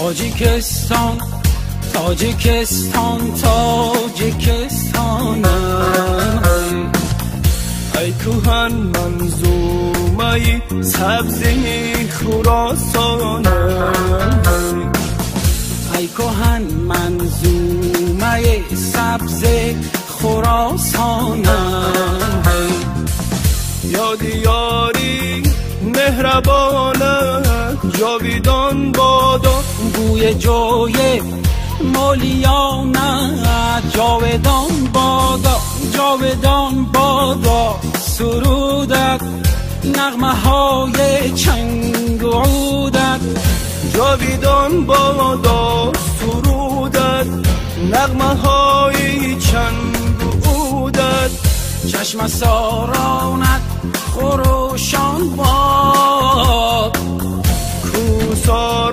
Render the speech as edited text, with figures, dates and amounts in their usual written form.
تاجیکستان تاجیکستان تاجیکستانم ای کوهن منظومه سبزی خراسانم ای کوهن منظومه سبزی خراسانم یاد یاری مهربانت جاویدان بادا بوی جوی مولیانت جاودان بادا جاودان بادا سرودت نغمه های چنگ و عودت جاویدان بادا سرودت نغمه های چنگ و عودت چشم سارانت خروشان باد کوساران